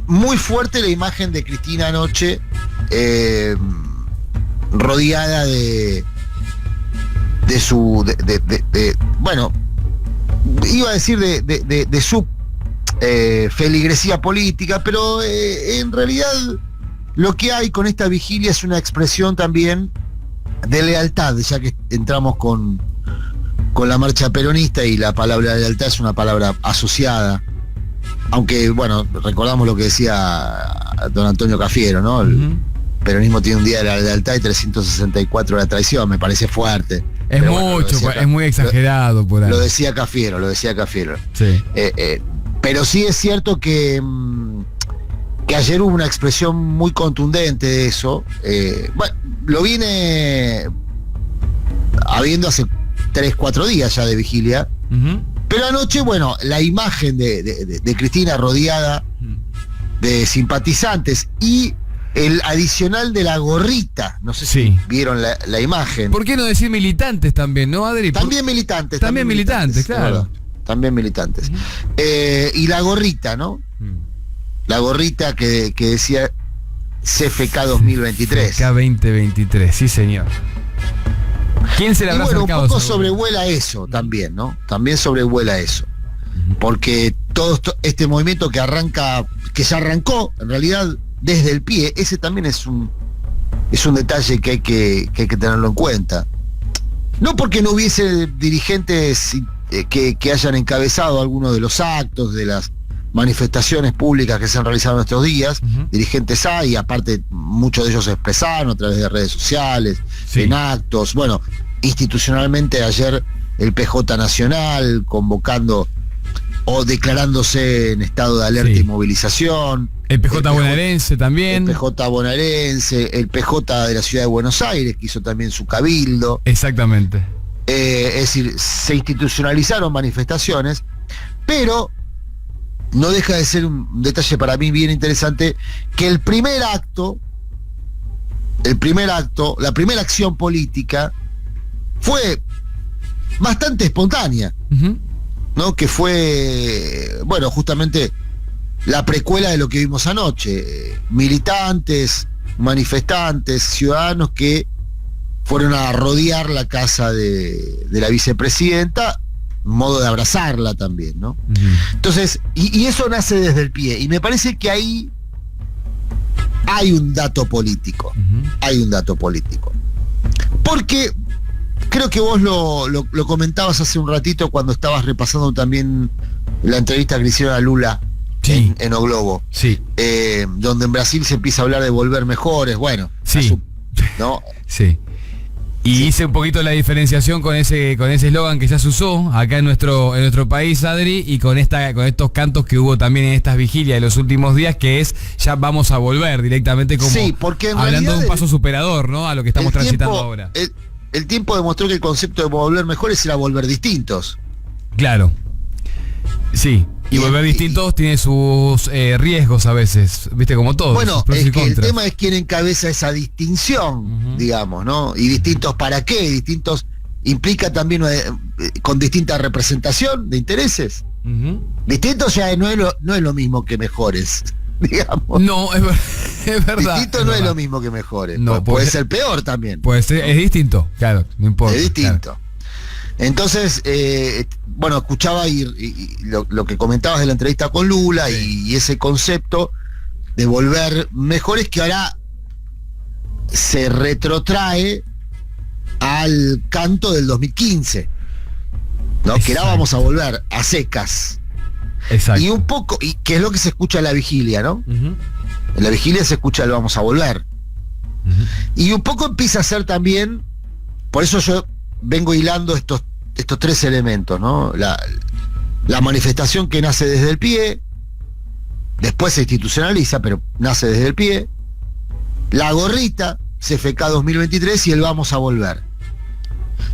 Muy fuerte la imagen de Cristina anoche, rodeada de su, bueno, iba a decir de su feligresía política, pero en realidad lo que hay con esta vigilia es una expresión también de lealtad, ya que entramos con la marcha peronista y la palabra lealtad es una palabra asociada, aunque bueno, recordamos lo que decía don Antonio Cafiero, ¿no? El peronismo tiene un día de la lealtad y 364 de la traición, me parece fuerte. Es mucho, bueno, es muy exagerado por ahí. Lo decía Cafiero. Sí. Pero sí es cierto que ayer hubo una expresión muy contundente de eso. Bueno, lo viene habiendo hace 3-4 días ya de vigilia. Pero anoche, bueno, la imagen de Cristina rodeada de simpatizantes y el adicional de la gorrita, no sé si vieron la imagen. ¿Por qué no decir militantes también, no, Adri? También militantes. También militantes, claro. También militantes. Y la gorrita, ¿no? La gorrita que decía CFK 2023. CFK 2023, sí señor. ¿Quién se le habrá acercado? Un poco sobrevuela eso también, ¿no? También sobrevuela eso. Porque todo este movimiento que ya arrancó, en realidad, desde el pie, ese también es un detalle que hay que tenerlo en cuenta. No porque no hubiese dirigentes que hayan encabezado algunos de los actos, de las manifestaciones públicas que se han realizado en estos días, dirigentes hay, aparte muchos de ellos se expresaron a través de redes sociales, en actos, bueno, institucionalmente ayer el PJ Nacional convocando o declarándose en estado de alerta y movilización. El PJ bonaerense también. El PJ bonaerense, el PJ de la ciudad de Buenos Aires, que hizo también su cabildo. Exactamente. Es decir, se institucionalizaron manifestaciones, pero no deja de ser un detalle para mí bien interesante, que el primer acto, la primera acción política, fue bastante espontánea, ¿no? Que fue, bueno, justamente la precuela de lo que vimos anoche, militantes, manifestantes, ciudadanos que fueron a rodear la casa de la vicepresidenta, modo de abrazarla también, ¿no? Entonces, y eso nace desde el pie, y me parece que ahí hay un dato político, porque creo que vos lo comentabas hace un ratito cuando estabas repasando también la entrevista que le hicieron a Lula en O Globo, donde en Brasil se empieza a hablar de volver mejores, bueno, ¿no? Sí. Y hice un poquito la diferenciación con ese eslogan que ya se usó acá en nuestro país, Adri, y con estos cantos que hubo también en estas vigilias de los últimos días, que es ya vamos a volver directamente, como porque hablando de un paso superador, ¿no? A lo que estamos transitando ahora. El tiempo demostró que el concepto de volver mejores era volver distintos. Claro. Sí. Y volver distintos tiene sus riesgos a veces, viste, como todo. Bueno, es que el tema es quién encabeza esa distinción, digamos, ¿no? Y distintos para qué, distintos implica también con distinta representación de intereses. Distintos ya no es lo mismo que mejores, digamos. No, es verdad. Distinto no es lo mismo que mejores. No, puede ser peor también. Puede ser, es distinto, claro, no importa. Es distinto. Claro. Entonces, bueno, escuchaba lo que comentabas de la entrevista con Lula y ese concepto de volver mejores, que ahora se retrotrae al canto del 2015, ¿no? Que era vamos a volver a secas. Exacto. Y un poco, y que es lo que se escucha en la vigilia, ¿no? En la vigilia se escucha el vamos a volver. Y un poco empieza a ser también, por eso yo vengo hilando estos tres elementos, ¿no? La manifestación que nace desde el pie, después se institucionaliza, pero nace desde el pie, la gorrita, CFK 2023 y el vamos a volver.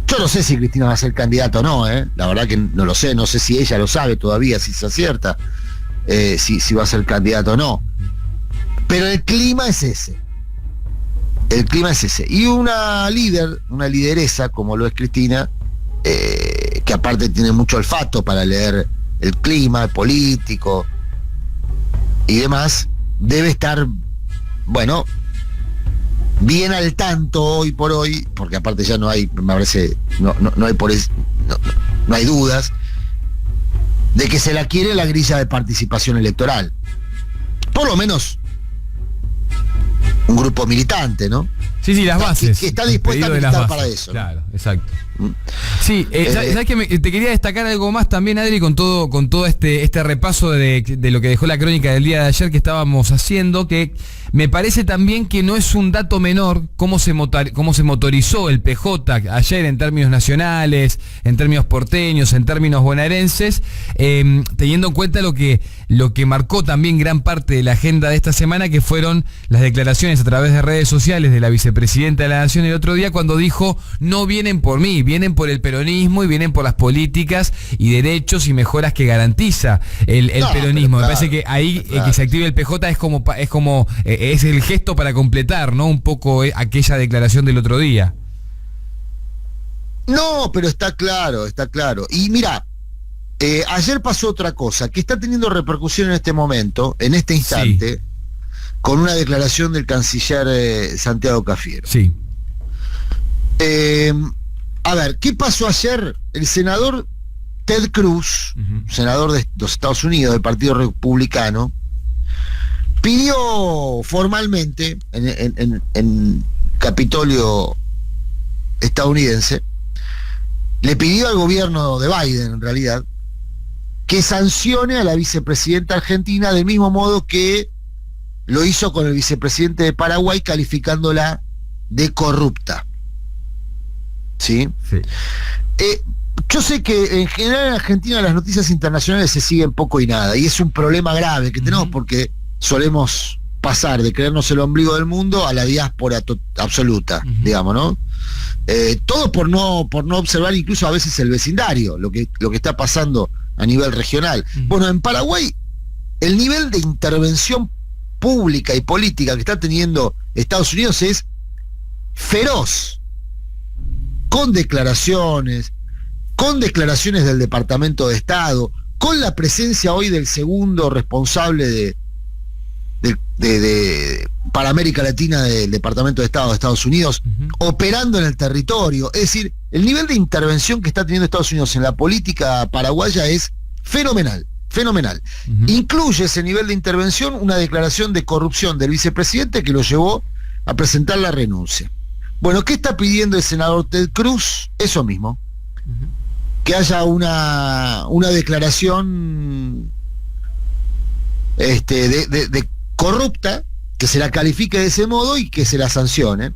Yo no sé si Cristina va a ser candidata o no, la verdad que no lo sé, no sé si ella lo sabe todavía, si se acierta, si va a ser candidata o no. Pero el clima es ese. Y una lideresa como lo es Cristina, que aparte tiene mucho olfato para leer el clima político, y demás, debe estar, bueno, bien al tanto hoy por hoy, porque aparte ya no hay, me parece, no hay no hay dudas de que se la quiere la grilla de participación electoral. Por lo menos un grupo militante, ¿no? Sí, las bases. Que está dispuesta a militar para eso, ¿no? Claro, exacto. Sí, ¿sabes que te quería destacar algo más también, Adri, con todo este repaso de lo que dejó la crónica del día de ayer que estábamos haciendo, que me parece también que no es un dato menor cómo se motorizó el PJ ayer en términos nacionales, en términos porteños, en términos bonaerenses, teniendo en cuenta lo que marcó también gran parte de la agenda de esta semana, que fueron las declaraciones a través de redes sociales de la vicepresidenta de la Nación el otro día, cuando dijo: no vienen por mí, vienen por el peronismo y vienen por las políticas y derechos y mejoras que garantiza el peronismo. Me parece que ahí que se active el PJ es el gesto para completar, ¿no?, un poco aquella declaración del otro día. No, pero está claro. Y mira, ayer pasó otra cosa que está teniendo repercusión en este momento, en este instante, sí, con una declaración del canciller Santiago Cafiero. Sí. A ver, ¿qué pasó ayer? El senador Ted Cruz, senador de los Estados Unidos del Partido Republicano, pidió formalmente en Capitolio estadounidense, le pidió al gobierno de Biden, en realidad, que sancione a la vicepresidenta argentina del mismo modo que lo hizo con el vicepresidente de Paraguay, calificándola de corrupta. ¿Sí? Sí. Yo sé que en general en Argentina las noticias internacionales se siguen poco y nada, y es un problema grave que tenemos porque solemos pasar de creernos el ombligo del mundo a la diáspora absoluta, digamos, ¿no? Todo por no observar incluso a veces el vecindario, lo que está pasando a nivel regional. Bueno, en Paraguay el nivel de intervención pública y política que está teniendo Estados Unidos es feroz, con declaraciones del Departamento de Estado, con la presencia hoy del segundo responsable para América Latina del Departamento de Estado de Estados Unidos, operando en el territorio. Es decir, el nivel de intervención que está teniendo Estados Unidos en la política paraguaya es fenomenal. Incluye ese nivel de intervención una declaración de corrupción del vicepresidente que lo llevó a presentar la renuncia. Bueno, ¿qué está pidiendo el senador Ted Cruz? Eso mismo. Que haya una declaración de corrupta, que se la califique de ese modo y que se la sancione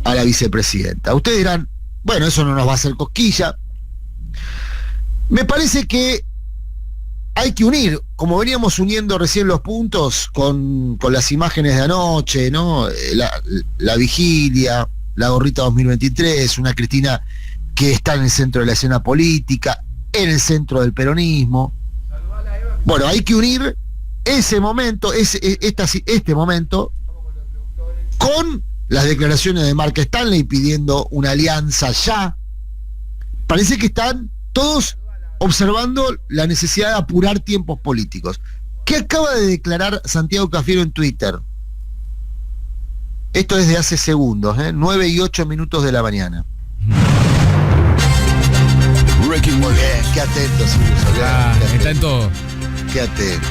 a la vicepresidenta. Ustedes dirán, bueno, eso no nos va a hacer cosquilla. Me parece que hay que unir, como veníamos uniendo recién los puntos con las imágenes de anoche, ¿no? La vigilia, la gorrita 2023, una Cristina que está en el centro de la escena política, en el centro del peronismo. Bueno, hay que unir ese momento, este momento, con las declaraciones de Mark Stanley pidiendo una alianza ya. Parece que están todos observando la necesidad de apurar tiempos políticos. ¿Qué acaba de declarar Santiago Cafiero en Twitter? Esto es de hace segundos, 9 y 8 minutos de la mañana. Muy bien, qué atento, Silvio. Está en todo. Qué atento.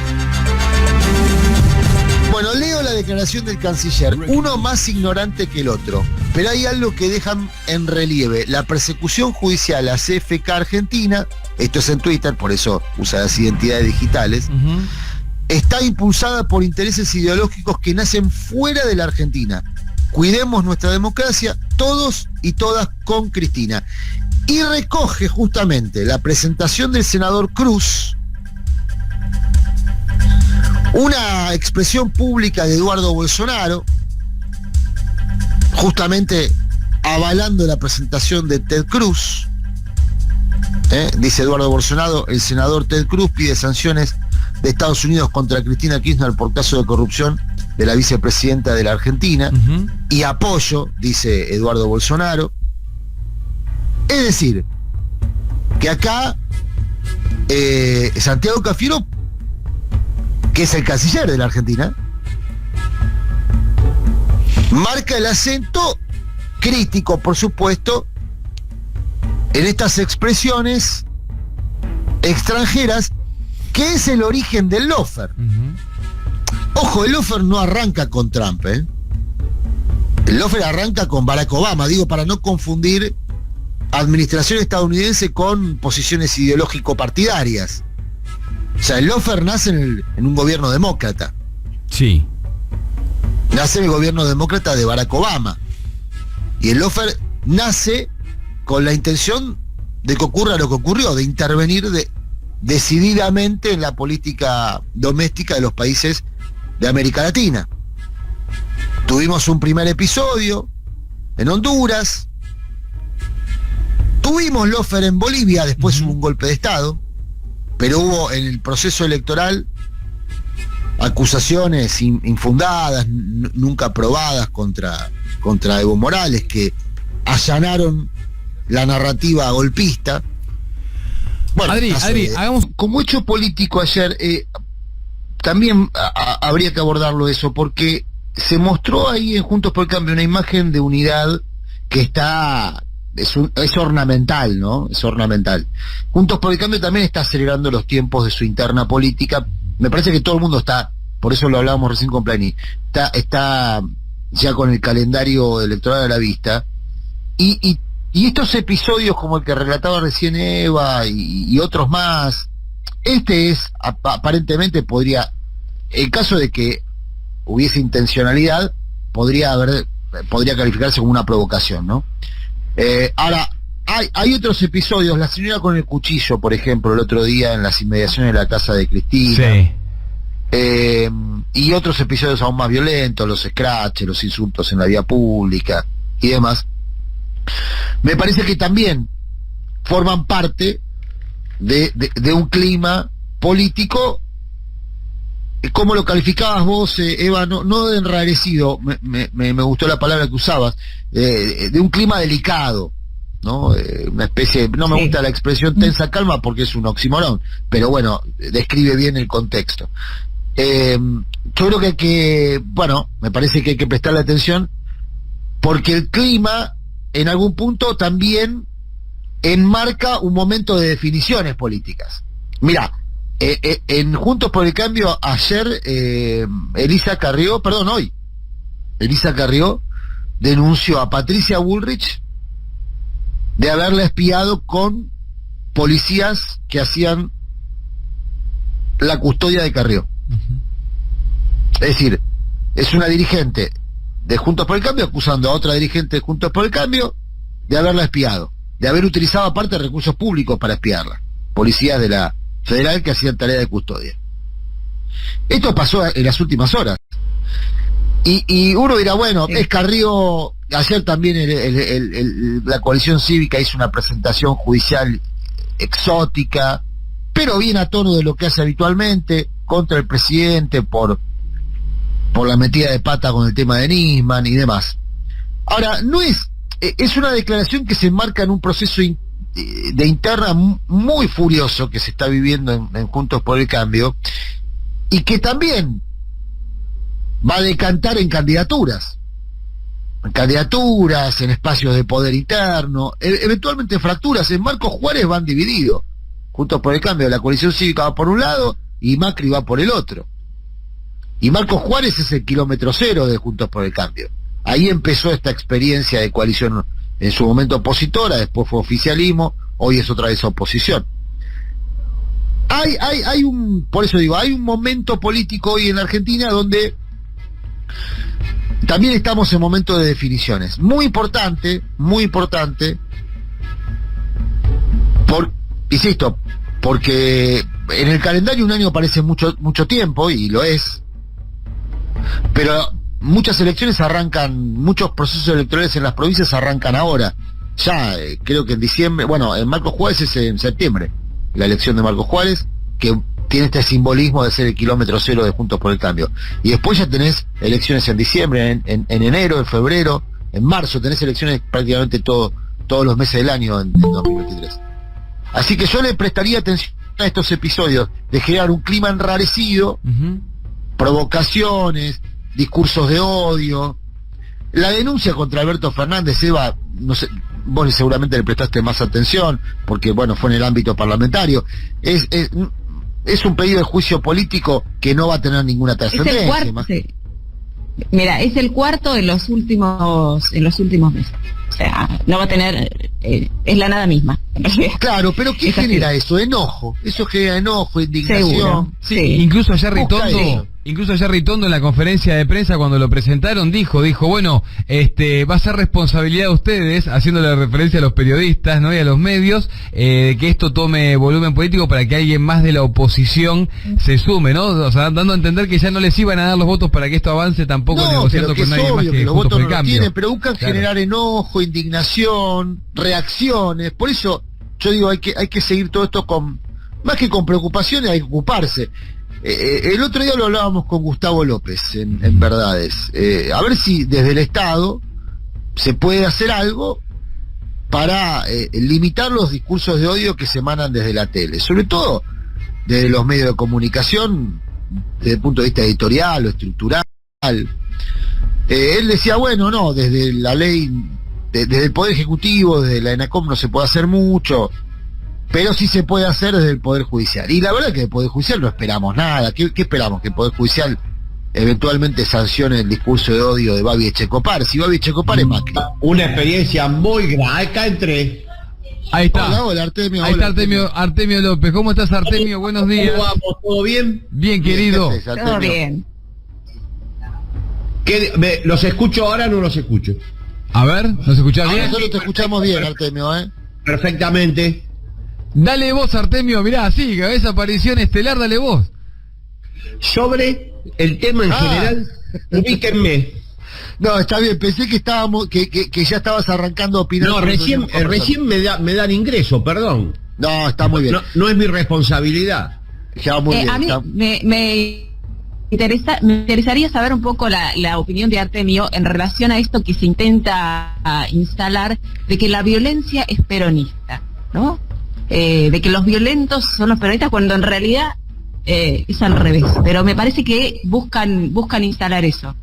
Bueno, leo la declaración del canciller, uno más ignorante que el otro, pero hay algo que dejan en relieve: la persecución judicial a CFK Argentina, esto es en Twitter, por eso usa las identidades digitales, está impulsada por intereses ideológicos que nacen fuera de la Argentina. Cuidemos nuestra democracia, todos y todas con Cristina. Y recoge justamente la presentación del senador Cruz, una expresión pública de Eduardo Bolsonaro, justamente avalando la presentación de Ted Cruz. Dice Eduardo Bolsonaro: el senador Ted Cruz pide sanciones de Estados Unidos contra Cristina Kirchner por caso de corrupción de la vicepresidenta de la Argentina, y apoyo, dice Eduardo Bolsonaro. Es decir, que acá Santiago Cafiero que es el canciller de la Argentina, marca el acento crítico, por supuesto, en estas expresiones extranjeras, que es el origen del lawfare. Ojo, el lawfare no arranca con Trump, ¿eh? El lawfare arranca con Barack Obama, digo, para no confundir administración estadounidense con posiciones ideológico-partidarias. O sea, el lawfare nace en un gobierno demócrata. Sí. Nace en el gobierno demócrata de Barack Obama. Y el lawfare nace con la intención de que ocurra lo que ocurrió, de intervenir decididamente en la política doméstica de los países de América Latina. Tuvimos un primer episodio en Honduras, tuvimos lawfare en Bolivia, después hubo un golpe de Estado, pero hubo en el proceso electoral acusaciones infundadas, nunca probadas contra Evo Morales, que allanaron la narrativa golpista. Bueno, Adri, hagamos... Como hecho político ayer, también habría que abordarlo eso, porque se mostró ahí en Juntos por el Cambio una imagen de unidad que es ornamental, ¿no? Es ornamental. Juntos por el Cambio también está acelerando los tiempos de su interna política. Me parece que todo el mundo está, por eso lo hablábamos recién con Plani, está ya con el calendario electoral a la vista, y estos episodios como el que relataba recién Eva y otros más, aparentemente podría, en caso de que hubiese intencionalidad, podría calificarse como una provocación, ¿no? Ahora, hay otros episodios, la señora con el cuchillo, por ejemplo, el otro día en las inmediaciones de la casa de Cristina. Sí. Y otros episodios aún más violentos, los scratches, los insultos en la vía pública y demás. Me parece que también forman parte de un clima político, como lo calificabas vos, Eva, no de enrarecido, me gustó la palabra que usabas, de un clima delicado, ¿no? Una especie, no me gusta la expresión tensa calma porque es un oxímoron, pero bueno, describe bien el contexto. Yo creo que me parece que hay que prestarle atención, porque el clima en algún punto también enmarca un momento de definiciones políticas. Mira, en Juntos por el Cambio ayer hoy Elisa Carrió denunció a Patricia Bullrich de haberla espiado con policías que hacían la custodia de Carrió. Es decir, es una dirigente de Juntos por el Cambio acusando a otra dirigente de Juntos por el Cambio de haberla espiado, de haber utilizado aparte recursos públicos para espiarla, policías de la federal que hacían tarea de custodia. Esto pasó en las últimas horas. Y uno dirá, bueno, es Carrió. Ayer también la coalición cívica hizo una presentación judicial exótica, pero bien a tono de lo que hace habitualmente, contra el presidente por la metida de pata con el tema de Nisman y demás. Ahora, es una declaración que se enmarca en un proceso de interna muy furioso que se está viviendo en Juntos por el Cambio, y que también va a decantar en candidaturas, en espacios de poder interno, eventualmente fracturas. En Marcos Juárez van divididos. Juntos por el Cambio, la coalición cívica va por un lado y Macri va por el otro. Y Marcos Juárez es el kilómetro cero de Juntos por el Cambio. Ahí empezó esta experiencia de coalición, en su momento opositora, después fue oficialismo, hoy es otra vez oposición. Por eso digo, hay un momento político hoy en Argentina donde también estamos en momento de definiciones. Muy importante, insisto, porque en el calendario un año parece mucho tiempo, y lo es, pero muchos procesos electorales en las provincias arrancan ahora. Ya, creo que en diciembre, en Marcos Juárez es en septiembre, la elección de Marcos Juárez, que tiene este simbolismo de ser el kilómetro cero de Juntos por el Cambio. Y después ya tenés elecciones en diciembre, en enero, en febrero, en marzo, tenés elecciones prácticamente todos los meses del año en 2023. Así que yo le prestaría atención estos episodios de generar un clima enrarecido, provocaciones, discursos de odio. La denuncia contra Alberto Fernández, Eva, no sé, vos seguramente le prestaste más atención, porque bueno, fue en el ámbito parlamentario. Es un pedido de juicio político que no va a tener ninguna trascendencia. Mira, es el cuarto en los últimos meses. O sea, no va a tener, es la nada misma. Claro, pero ¿qué genera eso? Enojo. Eso genera enojo, indignación. Seguro. Sí, incluso ayer Ritondo en la conferencia de prensa cuando lo presentaron dijo, bueno, va a ser responsabilidad de ustedes, haciéndole referencia a los periodistas, ¿no? Y a los medios, que esto tome volumen político para que alguien más de la oposición se sume, ¿no? O sea, dando a entender que ya no les iban a dar los votos para que esto avance tampoco, negociando con nadie más que los Juntos votos por el no Cambio. tienen, pero buscan generar enojo, indignación, reacciones. Por eso yo digo, hay que seguir todo esto con, más que con preocupaciones, hay que ocuparse. El otro día lo hablábamos con Gustavo López en Verdades. A ver si desde el Estado se puede hacer algo para limitar los discursos de odio que se emanan desde la tele, sobre todo desde los medios de comunicación, desde el punto de vista editorial o estructural. Él decía, bueno, no, desde la ley, desde el Poder Ejecutivo, desde la ENACOM no se puede hacer mucho, pero sí se puede hacer desde el Poder Judicial. Y la verdad es que del Poder Judicial no esperamos nada. ¿Qué esperamos? Que el Poder Judicial eventualmente sancione el discurso de odio de Babi Echecopar. Si Babi Echecopar es Macri. Una experiencia muy grande. Acá entré. Ahí está. Hola, Artemio. Ahí está Artemio López. ¿Cómo estás, Artemio? Buenos días. ¿Cómo vamos? ¿Todo bien? Bien, querido. ¿Qué haces, Artemio? Todo bien. ¿Los escucho ahora o no los escucho? A ver, ¿nos escuchás bien? Nosotros te escuchamos bien, Artemio, Perfectamente. Dale vos, Artemio, mirá, sí, esa aparición estelar, dale vos. Sobre el tema en general, ubíquenme. No, está bien, pensé que estábamos, que ya estabas arrancando a opinar. No, recién me dan ingreso, perdón. No, está muy bien. No es mi responsabilidad. Ya, muy bien. A mí me interesaría saber un poco la opinión de Artemio en relación a esto que se intenta instalar de que la violencia es peronista, ¿no? De que los violentos son los peronistas cuando en realidad es al revés, pero me parece que buscan instalar eso.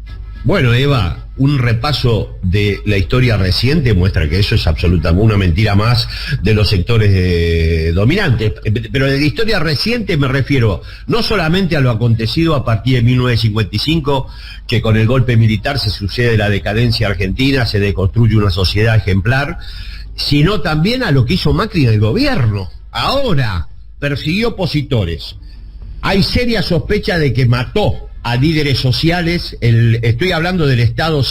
Bueno, Eva, un repaso de la historia reciente muestra que eso es absolutamente una mentira más de los sectores dominantes. Pero de la historia reciente me refiero no solamente a lo acontecido a partir de 1955, que con el golpe militar se sucede la decadencia argentina, se deconstruye una sociedad ejemplar, sino también a lo que hizo Macri en el gobierno. Ahora, persiguió opositores. Hay seria sospecha de que mató a líderes sociales, estoy hablando del Estado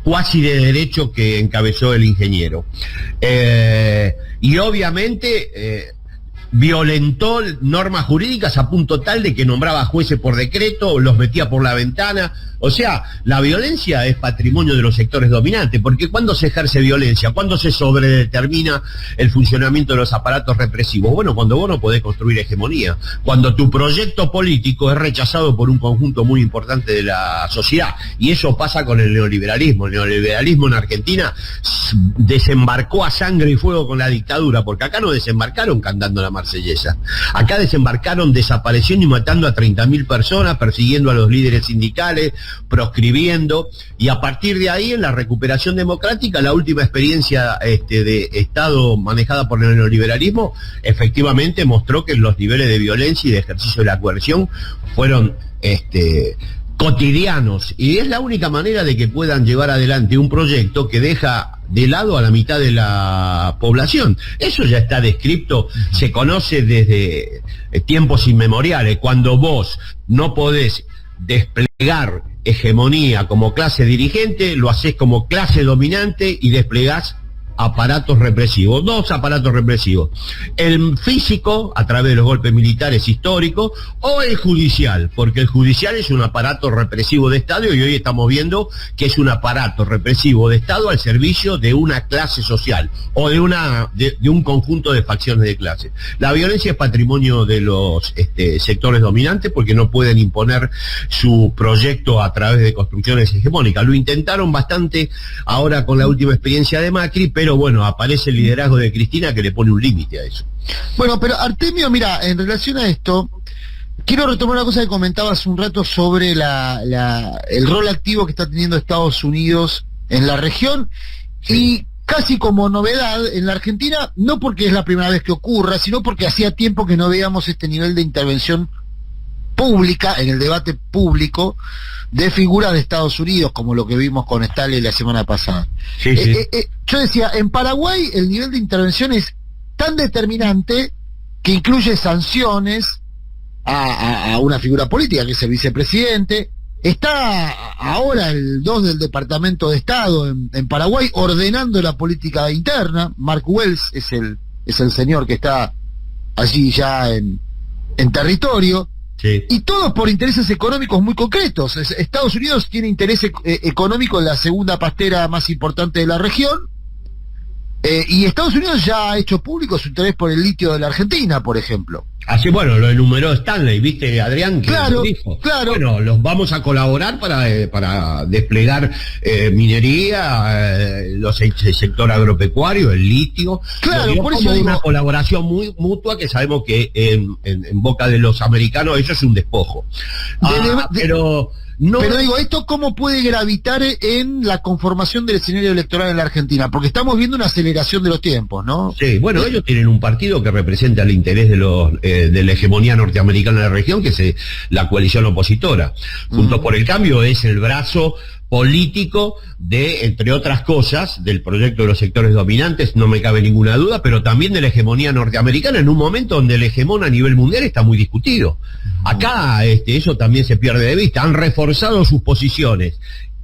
cuasi de derecho que encabezó el ingeniero. Y obviamente violentó normas jurídicas a punto tal de que nombraba jueces por decreto, los metía por la ventana. O sea, la violencia es patrimonio de los sectores dominantes, porque ¿cuándo se ejerce violencia? ¿Cuándo se sobredetermina el funcionamiento de los aparatos represivos? Bueno, cuando vos no podés construir hegemonía, cuando tu proyecto político es rechazado por un conjunto muy importante de la sociedad, y eso pasa con el neoliberalismo. El neoliberalismo en Argentina desembarcó a sangre y fuego con la dictadura, porque acá no desembarcaron cantando la Marsellesa, acá desembarcaron desapareciendo y matando a 30.000 personas, persiguiendo a los líderes sindicales, proscribiendo, y a partir de ahí en la recuperación democrática, la última experiencia de Estado manejada por el neoliberalismo efectivamente mostró que los niveles de violencia y de ejercicio de la coerción fueron cotidianos, y es la única manera de que puedan llevar adelante un proyecto que deja de lado a la mitad de la población. Eso ya está descrito, se conoce desde tiempos inmemoriales. Cuando vos no podés desplegar hegemonía como clase dirigente, lo haces como clase dominante y desplegás aparatos represivos, dos aparatos represivos: el físico a través de los golpes militares históricos, o el judicial, porque el judicial es un aparato represivo de Estado, y hoy estamos viendo que es un aparato represivo de Estado al servicio de una clase social o de un conjunto de facciones de clase. La violencia es patrimonio de los sectores dominantes, porque no pueden imponer su proyecto a través de construcciones hegemónicas. Lo intentaron bastante ahora con la última experiencia de Macri, pero pero bueno, aparece el liderazgo de Cristina que le pone un límite a eso. Bueno, pero Artemio, mira, en relación a esto, quiero retomar una cosa que comentaba hace un rato sobre el rol activo que está teniendo Estados Unidos en la región, y casi como novedad en la Argentina, no porque es la primera vez que ocurra, sino porque hacía tiempo que no veíamos este nivel de intervención pública, en el debate público, de figuras de Estados Unidos, como lo que vimos con Stanley la semana pasada. Sí. Yo decía, en Paraguay el nivel de intervención es tan determinante que incluye sanciones a una figura política, que es el vicepresidente. Está ahora el 2 del Departamento de Estado en Paraguay ordenando la política interna. Mark Wells es el señor que está allí ya en territorio. Sí. Y todo por intereses económicos muy concretos. Estados Unidos tiene interés económico en la segunda pastera más importante de la región. Y Estados Unidos ya ha hecho público su interés por el litio de la Argentina, por ejemplo. Así, bueno, lo enumeró Stanley, ¿viste, Adrián? Que Claro, lo dijo. claro. Bueno, los vamos a colaborar para desplegar minería, el sector agropecuario, el litio. Claro, Lo dio por eso como digo, una colaboración muy mutua que sabemos que en boca de los americanos eso es un despojo. Pero no. Pero digo, ¿esto cómo puede gravitar en la conformación del escenario electoral en la Argentina? Porque estamos viendo una aceleración de los tiempos, ¿no? Sí, bueno, ellos tienen un partido que representa el interés de la hegemonía norteamericana en la región, que es la coalición opositora. Juntos por el Cambio es el brazo político de, entre otras cosas, del proyecto de los sectores dominantes, no me cabe ninguna duda, pero también de la hegemonía norteamericana en un momento donde el hegemón a nivel mundial está muy discutido. Acá eso también se pierde de vista, han reforzado sus posiciones,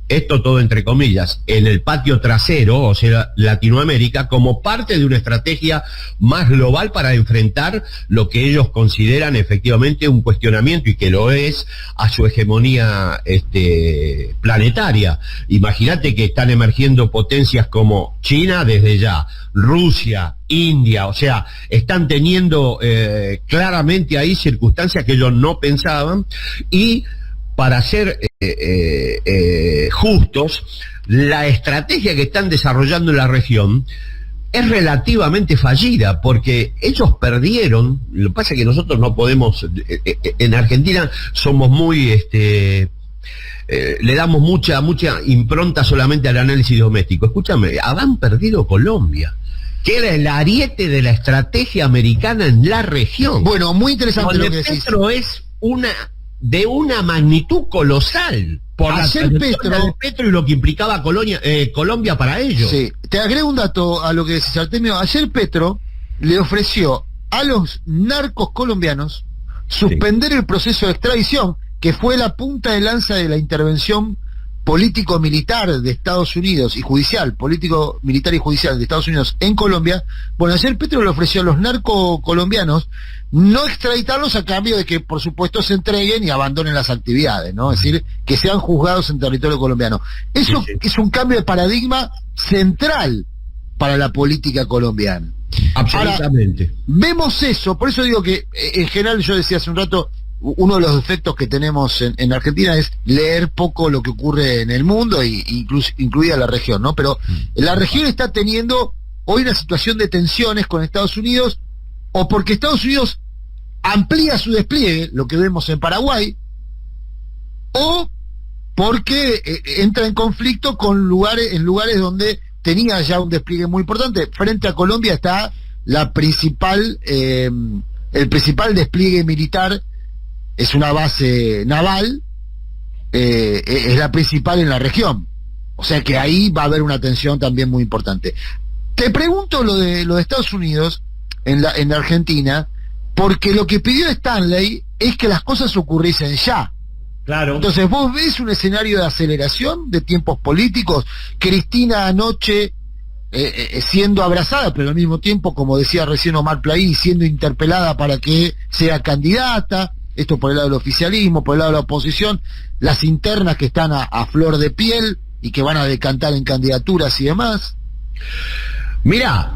esto todo entre comillas, en el patio trasero, o sea, Latinoamérica, como parte de una estrategia más global para enfrentar lo que ellos consideran efectivamente un cuestionamiento, y que lo es, a su hegemonía planetaria. Imagínate que están emergiendo potencias como China desde ya, Rusia, India, o sea, están teniendo claramente ahí circunstancias que ellos no pensaban, y para ser justos, la estrategia que están desarrollando en la región es relativamente fallida, porque ellos perdieron. Lo que pasa es que nosotros no podemos, en Argentina somos muy, le damos mucha impronta solamente al análisis doméstico. Escúchame, habrán perdido Colombia, que era el ariete de la estrategia americana en la región. Bueno, muy interesante lo que decís. Petro es de una magnitud colosal por Ayer Petro y lo que implicaba Colombia para ellos. Sí, te agrego un dato a lo que decís, Artemio. Ayer Petro le ofreció a los narcos colombianos suspender el proceso de extradición, que fue la punta de lanza de la intervención político-militar de Estados Unidos y judicial, político-militar y judicial de Estados Unidos en Colombia. Bueno, ayer Petro le ofreció a los narcocolombianos no extraditarlos a cambio de que, por supuesto, se entreguen y abandonen las actividades, ¿no? Es decir, que sean juzgados en territorio colombiano. Eso es un cambio de paradigma central para la política colombiana. Absolutamente. Ahora, vemos eso, por eso digo que, en general, yo decía hace un rato, uno de los defectos que tenemos en Argentina es leer poco lo que ocurre en el mundo, incluida la región, ¿no? Pero la región está teniendo hoy una situación de tensiones con Estados Unidos, o porque Estados Unidos amplía su despliegue, lo que vemos en Paraguay, o porque entra en conflicto con lugares donde tenía ya un despliegue muy importante. Frente a Colombia está el principal despliegue militar. Es una base naval, es la principal en la región. O sea que ahí va a haber una tensión también muy importante. Te pregunto lo de Estados Unidos en la Argentina, porque lo que pidió Stanley es que las cosas ocurriesen ya. Claro. Entonces vos ves un escenario de aceleración de tiempos políticos. Cristina anoche siendo abrazada, pero al mismo tiempo, como decía recién Omar Plaín, siendo interpelada para que sea candidata. Esto por el lado del oficialismo, por el lado de la oposición, las internas que están a flor de piel y que van a decantar en candidaturas y demás. Mirá,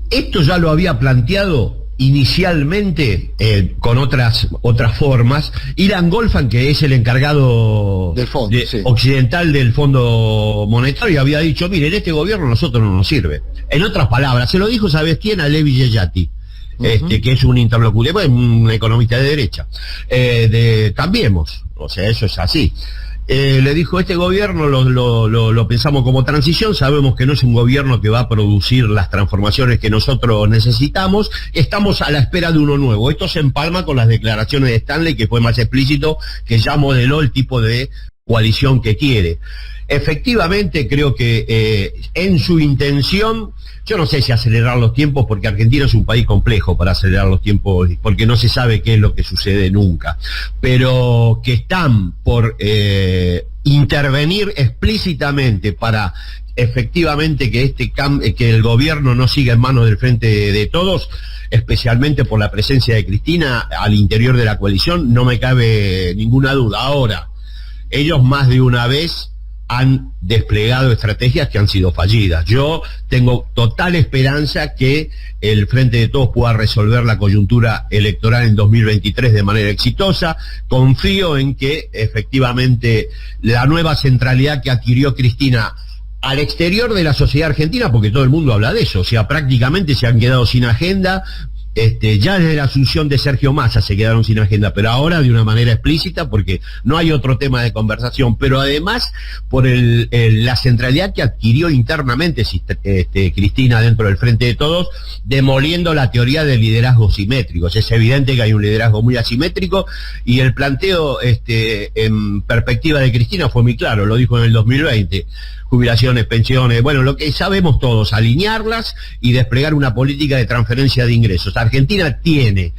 esto ya lo había planteado inicialmente, con otras formas, Ilan Goldfein, que es el encargado del fondo, sí, occidental del Fondo Monetario, había dicho, miren, este gobierno a nosotros no nos sirve. En otras palabras, se lo dijo, ¿sabes quién? A Levi Yeyati, que es un interlocutor, un economista de derecha, de Cambiemos, o sea, eso es así. Le dijo, este gobierno lo pensamos como transición, sabemos que no es un gobierno que va a producir las transformaciones que nosotros necesitamos, estamos a la espera de uno nuevo. Esto se empalma con las declaraciones de Stanley, que fue más explícito, que ya modeló el tipo de coalición que quiere. Efectivamente, creo que en su intención, yo no sé si acelerar los tiempos, porque Argentina es un país complejo para acelerar los tiempos, porque no se sabe qué es lo que sucede nunca, pero que están por intervenir explícitamente para efectivamente que el gobierno no siga en manos del Frente de Todos, especialmente por la presencia de Cristina al interior de la coalición, no me cabe ninguna duda. Ahora, ellos más de una vez han desplegado estrategias que han sido fallidas. Yo tengo total esperanza que el Frente de Todos pueda resolver la coyuntura electoral en 2023 de manera exitosa. Confío en que efectivamente la nueva centralidad que adquirió Cristina al exterior de la sociedad argentina, porque todo el mundo habla de eso, o sea, prácticamente se han quedado sin agenda. Ya desde la asunción de Sergio Massa se quedaron sin agenda, pero ahora de una manera explícita, porque no hay otro tema de conversación, pero además por la centralidad que adquirió internamente Cristina dentro del Frente de Todos, demoliendo la teoría de liderazgos simétricos. Es evidente que hay un liderazgo muy asimétrico, y el planteo en perspectiva de Cristina fue muy claro, lo dijo en el 2020, jubilaciones, pensiones, bueno, lo que sabemos todos, alinearlas y desplegar una política de transferencia de ingresos. Argentina tiene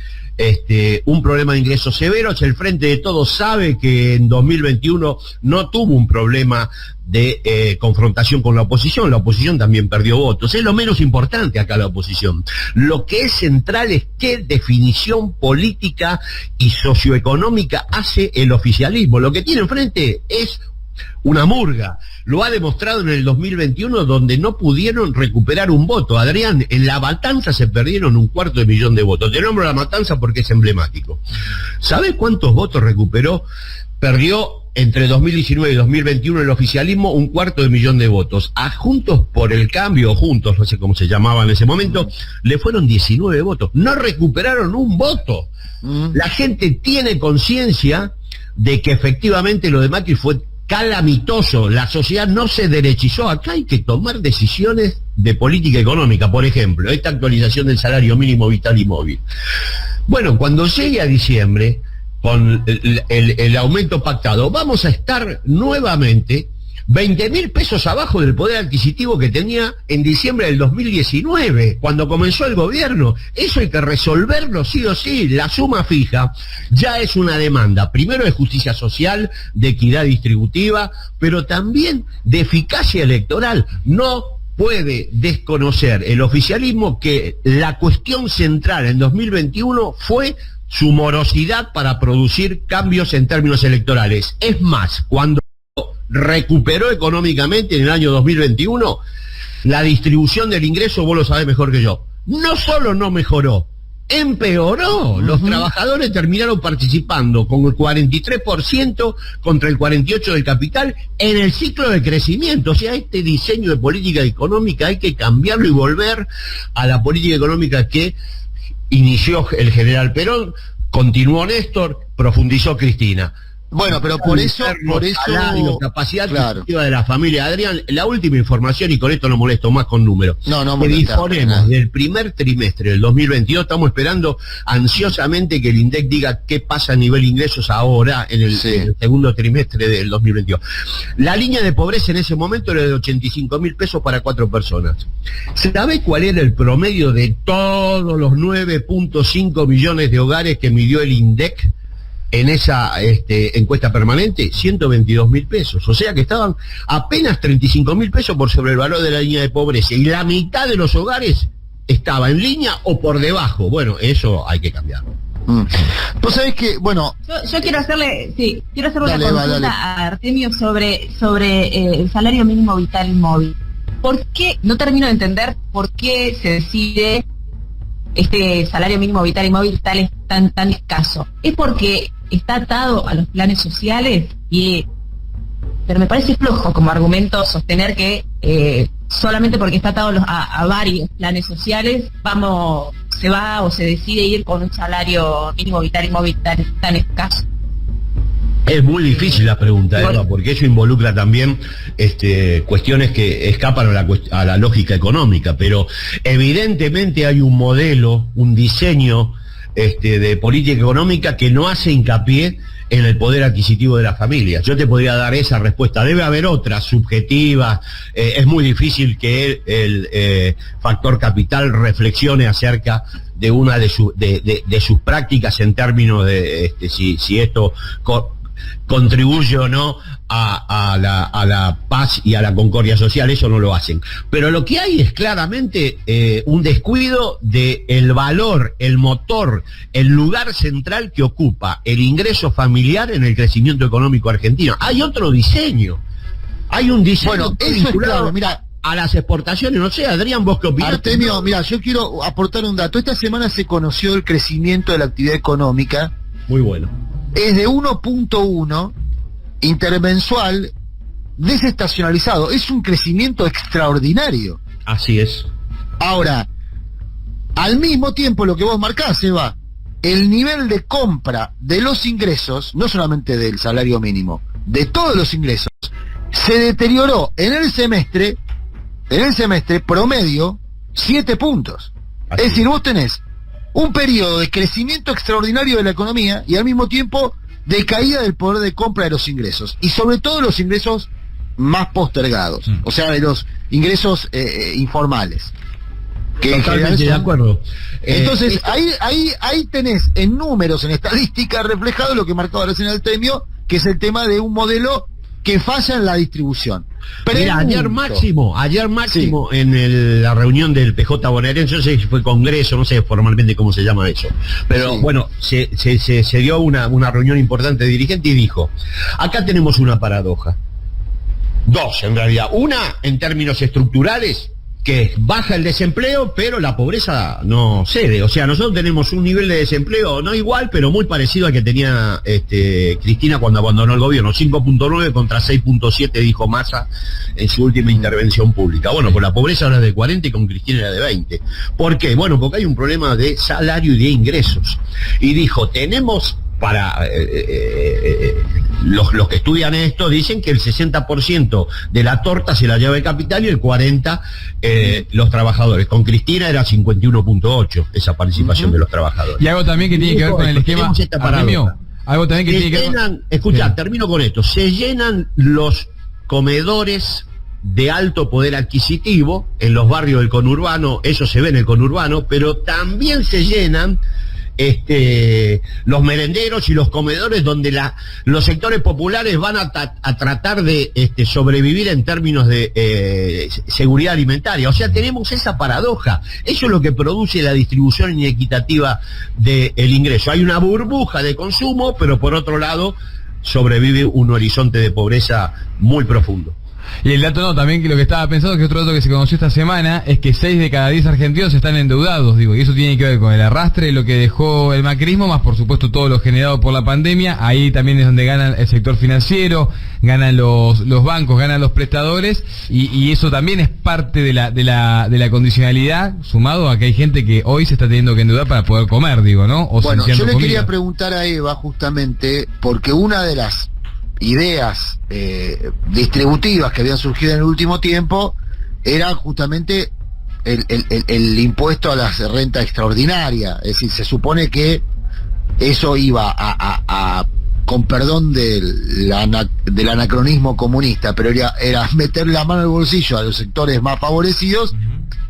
un problema de ingresos severos. El Frente de Todos sabe que en 2021 no tuvo un problema de confrontación con la oposición también perdió votos. Es lo menos importante acá la oposición. Lo que es central es qué definición política y socioeconómica hace el oficialismo. Lo que tiene enfrente es una murga. Lo ha demostrado en el 2021, donde no pudieron recuperar un voto. Adrián, en La Matanza se perdieron 250.000 de votos. Te nombro La Matanza porque es emblemático. ¿Sabes cuántos votos recuperó? Perdió entre 2019 y 2021 el oficialismo 250.000 de votos. A Juntos por el Cambio, Juntos, no sé cómo se llamaba en ese momento, le fueron 19 votos. No recuperaron un voto. La gente tiene conciencia de que efectivamente lo de Macri fue calamitoso. La sociedad no se derechizó. Acá hay que tomar decisiones de política económica. Por ejemplo, esta actualización del salario mínimo vital y móvil. Bueno, cuando llegue a diciembre, con el aumento pactado, vamos a estar nuevamente 20.000 pesos abajo del poder adquisitivo que tenía en diciembre del 2019, cuando comenzó el gobierno. Eso hay que resolverlo sí o sí. La suma fija ya es una demanda, primero de justicia social, de equidad distributiva, pero también de eficacia electoral. No puede desconocer el oficialismo que la cuestión central en 2021 fue su morosidad para producir cambios en términos electorales. Es más, cuando recuperó económicamente en el año 2021, la distribución del ingreso, vos lo sabés mejor que yo, no solo no mejoró, empeoró. Los trabajadores terminaron participando con el 43% contra el 48% del capital en el ciclo de crecimiento. O sea, este diseño de política económica hay que cambiarlo y volver a la política económica que inició el general Perón, continuó Néstor, profundizó Cristina. Bueno, pero por eso salario, capacidad claro, de la familia. Adrián, la última información, y con esto no molesto más con números. No que disponemos del primer trimestre del 2022, estamos esperando ansiosamente que el INDEC diga qué pasa a nivel ingresos ahora en el segundo trimestre del 2022. La línea de pobreza en ese momento era de 85.000 pesos para 4 personas. ¿Sabés cuál era el promedio de todos los 9.5 millones de hogares que midió el INDEC en esa encuesta permanente? 122.000 pesos. O sea que estaban apenas 35.000 pesos por sobre el valor de la línea de pobreza, y la mitad de los hogares estaba en línea o por debajo. Bueno, eso hay que cambiarlo. Pues sabés que, bueno, yo quiero hacerle una consulta a Artemio sobre el salario mínimo vital móvil. ¿Por qué? No termino de entender por qué se decide este salario mínimo vital y móvil tan escaso? ¿Es porque está atado a los planes sociales? Pero me parece flojo como argumento sostener que solamente porque está atado a varios planes sociales se va o se decide ir con un salario mínimo vital y móvil tan escaso. Es muy difícil la pregunta, Eva, porque eso involucra también cuestiones que escapan a la lógica económica, pero evidentemente hay un modelo, un diseño de política económica que no hace hincapié en el poder adquisitivo de las familias. Yo te podría dar esa respuesta. Debe haber otras subjetivas. Es muy difícil que el factor capital reflexione acerca de una de sus prácticas en términos de si esto contribuye o no a la paz y a la concordia social. Eso no lo hacen. Pero lo que hay es claramente un descuido del valor, el motor, el lugar central que ocupa el ingreso familiar en el crecimiento económico argentino. Hay otro diseño. Hay un diseño, bueno, eso es claro, mira, a las exportaciones. No sé, Adrián, ¿vos qué opinás? Artemio, mira, yo quiero aportar un dato. Esta semana se conoció el crecimiento de la actividad económica. Muy bueno. Es de 1.1 intermensual desestacionalizado. Es un crecimiento extraordinario. Así es. Ahora, al mismo tiempo, lo que vos marcás, Eva, el nivel de compra de los ingresos, no solamente del salario mínimo, de todos los ingresos, se deterioró en el semestre promedio 7 puntos. Así es decir, vos tenés un periodo de crecimiento extraordinario de la economía y al mismo tiempo de caída del poder de compra de los ingresos, y sobre todo los ingresos más postergados, o sea, de los ingresos informales. Que totalmente de acuerdo. Entonces, ahí tenés en números, en estadística, reflejado lo que marcaba recién Artemio, que es el tema de un modelo que falla en la distribución. Mira, ayer máximo sí, en la reunión del PJ bonaerense, no sé si fue congreso, no sé formalmente cómo se llama eso, pero sí, bueno, se dio una reunión importante de dirigentes y dijo, acá tenemos una paradoja. Dos, en realidad. Una, en términos estructurales, que baja el desempleo, pero la pobreza no cede. O sea, nosotros tenemos un nivel de desempleo no igual, pero muy parecido al que tenía Cristina cuando abandonó el gobierno. 5.9 contra 6.7, dijo Massa en su última intervención pública. Bueno, pues la pobreza ahora es de 40 y con Cristina era de 20. ¿Por qué? Bueno, porque hay un problema de salario y de ingresos. Y dijo, tenemos para los que estudian esto dicen que el 60% de la torta se la lleva el capital y el 40% los trabajadores. Con Cristina era 51.8 esa participación de los trabajadores. Y algo también que tiene que ver con el esquema algo también que tiene que ver. Escuchá, termino con esto. Se llenan los comedores de alto poder adquisitivo en los barrios del conurbano, eso se ve en el conurbano, pero también se llenan los merenderos y los comedores donde los sectores populares van a tratar de sobrevivir en términos de seguridad alimentaria. O sea, tenemos esa paradoja. Eso es lo que produce la distribución inequitativa del ingreso. Hay una burbuja de consumo, pero por otro lado sobrevive un horizonte de pobreza muy profundo. Y el dato también que lo que estaba pensando, que otro dato que se conoció esta semana, es que 6 de cada 10 argentinos están endeudados, y eso tiene que ver con el arrastre de lo que dejó el macrismo, más por supuesto todo lo generado por la pandemia. Ahí también es donde ganan el sector financiero, ganan los bancos, ganan los prestadores, y eso también es parte de la condicionalidad, sumado a que hay gente que hoy se está teniendo que endeudar para poder comer, ¿no? O bueno, yo le quería preguntar a Eva justamente, porque una de las ideas distributivas que habían surgido en el último tiempo era justamente el impuesto a la renta extraordinaria. Es decir, se supone que eso iba con perdón del anacronismo comunista, pero era meter la mano en el bolsillo a los sectores más favorecidos.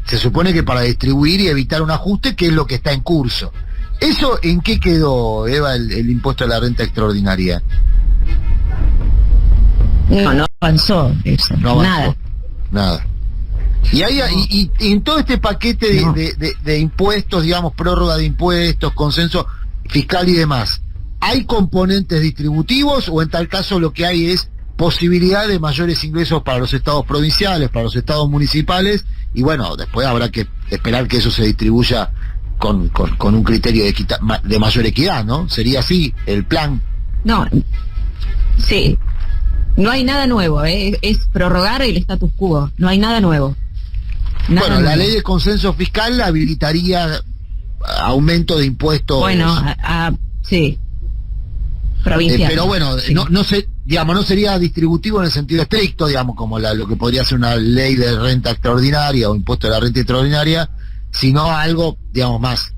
Se supone que para distribuir y evitar un ajuste, que es lo que está en curso. ¿Eso en qué quedó, Eva, el impuesto a la renta extraordinaria? No avanzó eso, no avanzó, nada. Y en todo este paquete de impuestos, digamos, prórroga de impuestos, consenso fiscal y demás, ¿hay componentes distributivos o en tal caso lo que hay es posibilidad de mayores ingresos para los estados provinciales, para los estados municipales? Y bueno, después habrá que esperar que eso se distribuya con un criterio de mayor equidad, ¿no? Sería así el plan. No, sí, no hay nada nuevo, es prorrogar el status quo, no hay nada nuevo. Bueno, la ley de consenso fiscal habilitaría aumento de impuestos. Bueno, sí, provincial. Pero bueno, sí. no sería distributivo en el sentido estricto, digamos, como lo que podría ser una ley de renta extraordinaria o impuesto de la renta extraordinaria, sino algo, digamos, más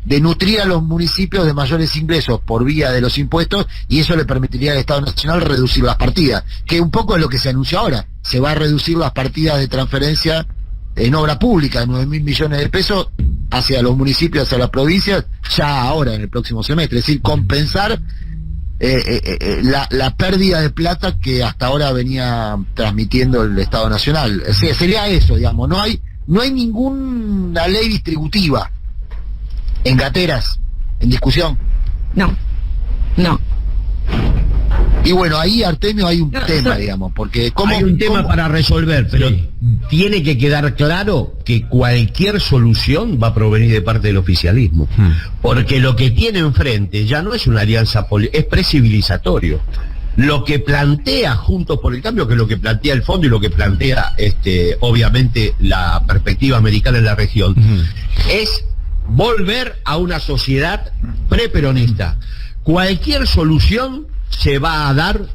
de nutrir a los municipios de mayores ingresos por vía de los impuestos, y eso le permitiría al Estado Nacional reducir las partidas, que un poco es lo que se anunció ahora. Se va a reducir las partidas de transferencia en obra pública, 9.000 millones de pesos hacia los municipios, hacia las provincias, ya ahora en el próximo semestre, es decir, compensar la pérdida de plata que hasta ahora venía transmitiendo el Estado Nacional. Sería eso, digamos, no hay ninguna ley distributiva en gateras, en discusión. No. Y bueno, ahí, Artemio, hay un tema, digamos, porque hay un tema para resolver, pero sí, tiene que quedar claro que cualquier solución va a provenir de parte del oficialismo, porque lo que tiene enfrente ya no es una alianza política, es precivilizatorio. Lo que plantea Juntos por el Cambio, que es lo que plantea el fondo y lo que plantea obviamente la perspectiva americana en la región, es volver a una sociedad preperonista. Cualquier solución se va a dar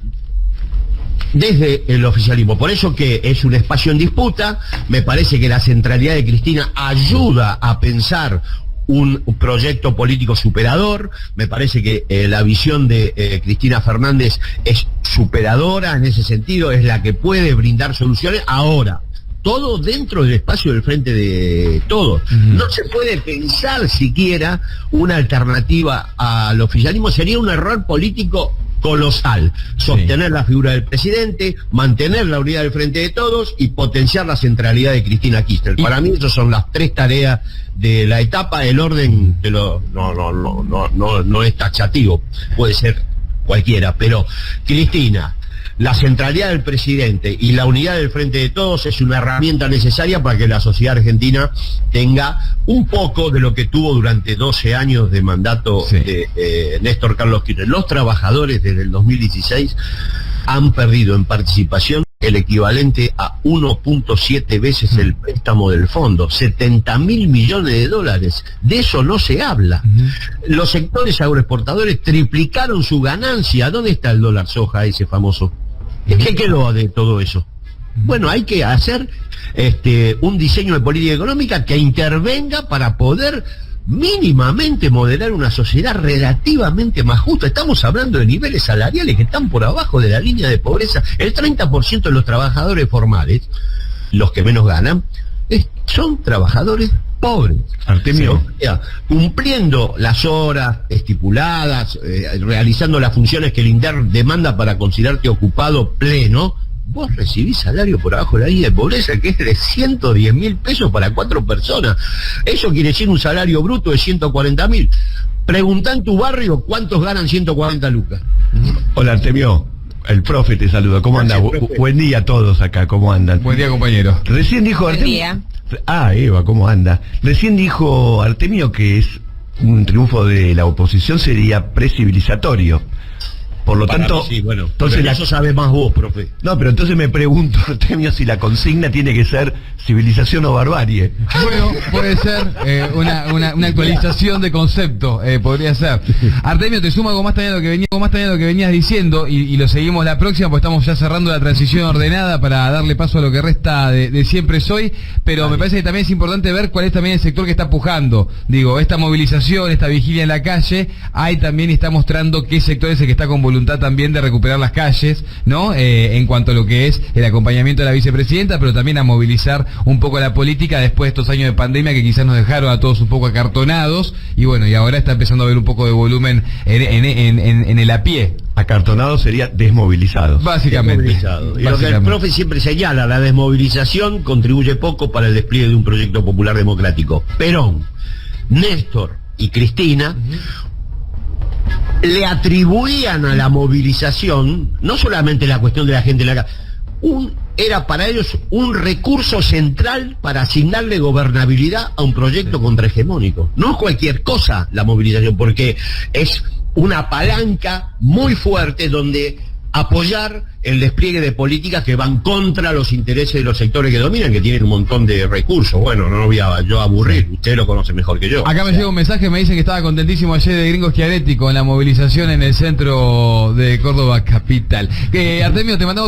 desde el oficialismo. Por eso que es un espacio en disputa. Me parece que la centralidad de Cristina ayuda a pensar un proyecto político superador. Me parece que la visión de Cristina Fernández es superadora en ese sentido, es la que puede brindar soluciones. Ahora, todo dentro del espacio del Frente de Todos. No se puede pensar siquiera una alternativa al oficialismo. Sería un error político colosal. Sostener la figura del presidente, mantener la unidad del Frente de Todos y potenciar la centralidad de Cristina Kirchner. Para mí esas son las tres tareas de la etapa. El orden no es taxativo, puede ser cualquiera, pero Cristina, la centralidad del presidente y la unidad del Frente de Todos es una herramienta necesaria para que la sociedad argentina tenga un poco de lo que tuvo durante 12 años de mandato de Néstor Carlos Kirchner. Los trabajadores desde el 2016 han perdido en participación el equivalente a 1.7 veces el préstamo del fondo, 70.000 millones de dólares. De eso no se habla. Los sectores agroexportadores triplicaron su ganancia. ¿Dónde está el dólar soja ese famoso? ¿Qué quedó de todo eso? Bueno, hay que hacer un diseño de política económica que intervenga para poder mínimamente moderar una sociedad relativamente más justa. Estamos hablando de niveles salariales que están por abajo de la línea de pobreza. El 30% de los trabajadores formales, los que menos ganan, son trabajadores pobres. Artemio, cumpliendo las horas estipuladas, realizando las funciones que el INDER demanda para considerarte ocupado pleno, vos recibís salario por abajo de la línea de pobreza, que es de 110.000 pesos para 4 personas. Eso quiere decir un salario bruto de 140.000. Preguntá en tu barrio cuántos ganan 140 lucas. Hola Artemio, el profe te saluda. ¿Cómo anda? Buen día a todos acá, ¿cómo andan? Buen día, compañero. Recién dijo Buen Artemio. día. Eva, ¿cómo anda? Recién dijo Artemio que es un triunfo de la oposición sería precivilizatorio. Por lo tanto, sí, bueno, entonces eso sabes más vos, profe. No, pero entonces me pregunto, Artemio, si la consigna tiene que ser civilización o barbarie. Bueno, puede ser una actualización de concepto, podría ser. Artemio, te sumo algo más también a lo que venías diciendo y lo seguimos la próxima, porque estamos ya cerrando la transición ordenada para darle paso a lo que resta de Siempre Soy, pero me parece que también es importante ver cuál es también el sector que está pujando. Digo, esta movilización, esta vigilia en la calle, ahí también está mostrando qué sector es el que está con voluntad también de recuperar las calles, ¿no? En cuanto a lo que es el acompañamiento de la vicepresidenta, pero también a movilizar un poco la política después de estos años de pandemia que quizás nos dejaron a todos un poco acartonados, y bueno, y ahora está empezando a haber un poco de volumen en el a pie. Acartonados sería desmovilizados. Básicamente. Y lo que el profe siempre señala, la desmovilización contribuye poco para el despliegue de un proyecto popular democrático. Perón, Néstor y Cristina le atribuían a la movilización no solamente la cuestión de la gente en la calle, era para ellos un recurso central para asignarle gobernabilidad a un proyecto contrahegemónico. No es cualquier cosa la movilización, porque es una palanca muy fuerte donde apoyar el despliegue de políticas que van contra los intereses de los sectores que dominan, que tienen un montón de recursos. Bueno, no voy a yo aburrir, usted lo conoce mejor que yo. Acá me llega un mensaje, me dicen que estaba contentísimo ayer de Gringo Schiaretti con la movilización en el centro de Córdoba capital. Artemio, te mandamos